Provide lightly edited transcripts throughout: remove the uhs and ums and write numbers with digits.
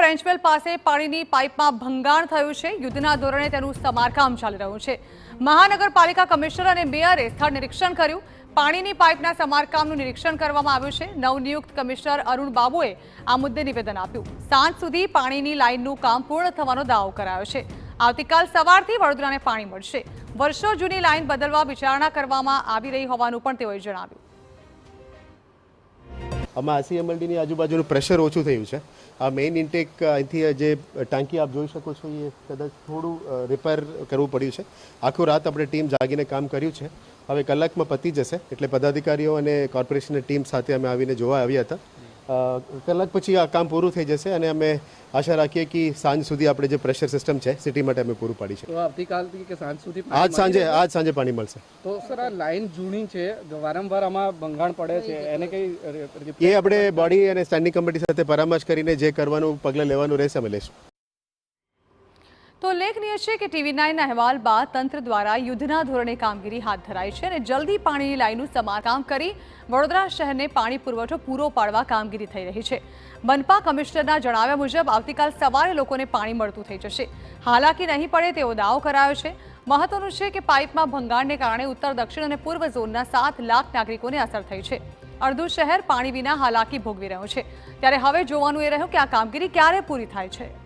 ફ્રેન્ચવેલ પાસે પાણીની પાઇપમાં ભંગાણ થયું છે। યુદ્ધના ધોરણે તેનું સમારકામ ચાલી રહ્યું છે। મહાનગરપાલિકા કમિશનર અને મેયરે સ્થળ નિરીક્ષણ કર્યું। પાણીની પાઇપના સમારકામનું નિરીક્ષણ કરવામાં આવ્યું છે। નવનિયુક્ત કમિશનર અરુણ બાબુએ આ મુદ્દે નિવેદન આપ્યું। સાંજ સુધી પાણીની લાઇનનું કામ પૂર્ણ થવાનો દાવો કરાયો છે। આવતીકાલ સવારથી વડોદરાને પાણી મળશે। વર્ષો જૂની લાઇન બદલવા વિચારણા કરવામાં આવી રહી હોવાનું પણ તેઓએ જણાવ્યું। આમાં 80 mld આજુબાજુનું પ્રેશર ઓછું થયું છે। આ મેઇન ઇન્ટેક અહીંથી જે ટાંકી આપ જોઈ શકો છો એ કદાચ થોડું રિપેર કરવું પડ્યું છે। આખો રાત આપણે ટીમ જાગીને કામ કર્યું છે। હવે કલાકમાં પતી જશે એટલે પદાધિકારીઓ અને કોર્પોરેશનની ટીમ સાથે અમે આવીને જોવા આવ્યા હતા। કલાક પછી આ કામ પૂરું થઈ જશે અને અમે આશા રાખીએ કે સાંજ સુધી આપણે જે પ્રેશર સિસ્ટમ છે સિટી માટે અમે પૂરું પાડી છે। તો આવતીકાલથી કે સાંજ સુધી આજ સાંજે પાણી મળશે। તો સર આ લાઈન જૂની છે, વારંવાર આમાં ભંગાણ પડે છે, એને કઈ એ આપણે બોડી અને સ્ટેન્ડિંગ કમિટી સાથે પરામર્શ કરીને જે કરવાનું પગલાં લેવાનું રહેશે અમે લઈશું। તો ઉલ્લેખનીય છે કે TV9ના અહેવાલ બાદ તંત્ર દ્વારા યુદ્ધના ધોરણે કામગીરી હાથ ધરાઈ છે અને જલ્દી પાણીની લાઇનનું સમારકામ કરી વડોદરા શહેરને પાણી પુરવઠો પૂરો પાડવા કામગીરી થઈ રહી છે। મનપા કમિશનરના જણાવ્યા મુજબ આવતીકાલ સવારે લોકોને પાણી મળતું થઈ જશે। હાલાકી નહીં પડે તેવો દાવો કરાયો છે। મહત્વનું છે કે પાઇપમાં ભંગાણને કારણે ઉત્તર દક્ષિણ અને પૂર્વ ઝોનના 7 લાખ નાગરિકોને અસર થઈ છે। અડધું શહેર પાણી વિના હાલાકી ભોગવી રહ્યું છે। ત્યારે હવે જોવાનું એ રહ્યું કે આ કામગીરી ક્યારે પૂરી થાય છે।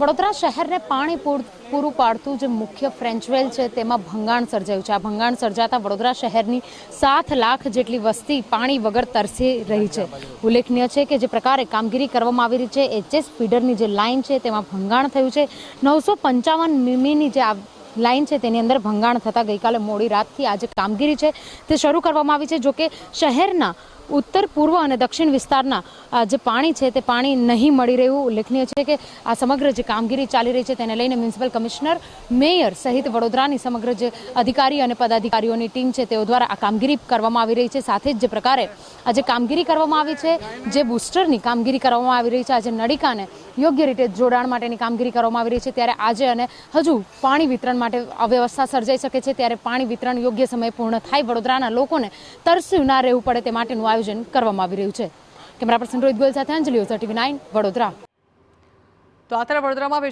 વડોદરા શહેરને પાણી પૂરું પાડતું જે મુખ્ય ફ્રેન્ચવેલ છે તેમાં ભંગાણ સર્જાયું છે। આ ભંગાણ સર્જાતા વડોદરા શહેરની 7 લાખ જેટલી વસ્તી પાણી વગર તરસી રહી છે। ઉલ્લેખનીય છે કે જે પ્રકારે કામગીરી કરવામાં આવી રહી છે, એચએસ ફીડરની જે લાઇન છે તેમાં ભંગાણ થયું છે। 955 મીમીની જે લાઇન છે તેની અંદર ભંગાણ થતાં ગઈકાલે મોડી રાતથી આ જે કામગીરી છે તે શરૂ કરવામાં આવી છે। જોકે શહેરના ઉત્તર પૂર્વ અને દક્ષિણ વિસ્તારના જે પાણી છે તે પાણી નહીં મળી રહ્યું। ઉલ્લેખનીય છે કે આ સમગ્ર જે કામગીરી ચાલી રહી છે તેને લઈને મ્યુનિસિપલ કમિશનર, મેયર સહિત વડોદરાની સમગ્ર જે અધિકારી અને પદાધિકારીઓની ટીમ છે તેઓ દ્વારા આ કામગીરી કરવામાં આવી રહી છે। સાથે જ જે પ્રકારે આ જે કામગીરી કરવામાં આવી છે, જે બુસ્ટરની કામગીરી કરવામાં આવી રહી છે, આજે નળિકાને યોગ્ય રીતે જોડાણ માટેની કામગીરી કરવામાં આવી રહી છે, ત્યારે આજે અને હજુ પાણી વિતરણ માટે અવ્યવસ્થા સર્જાઈ શકે છે। ત્યારે પાણી વિતરણ યોગ્ય સમયે પૂર્ણ થાય, વડોદરાના લોકોને તરસ્યું ના રહેવું પડે તે માટેનું આયોજન કરવામાં આવી રહ્યું છે। કેમેરા પર્સન રોહિત ગોયલ સાથે અંજલિ ઓઝા, TV9 વડોદરા। તો આ તરફ વડોદરામાં